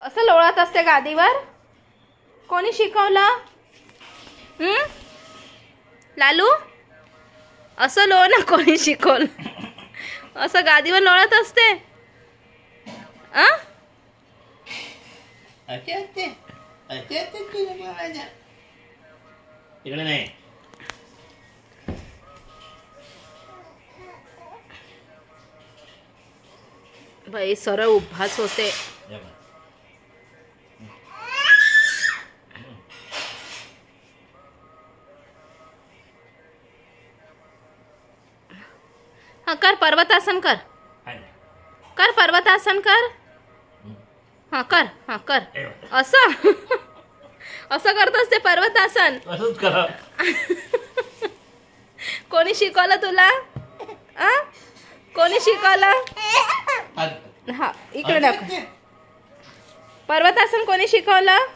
असं लोळत असते गादीवर? कोणी शिकवलं? लालू असं लोळ ना, कोणी शिकवलं? असं गादीवर लोळत असते? इकडे नाही. बाई सरळ उभाच होते. हा कर, पर्वतासन कर. कर पर्वतासन कर. हा कर, हा कर. असं असं करत असते पर्वतासन. असंच करा. कोणी शिकवलं तुला? कोणी शिकवलं? हा इकडे दाखव. पर्वतासन कोणी शिकवलं?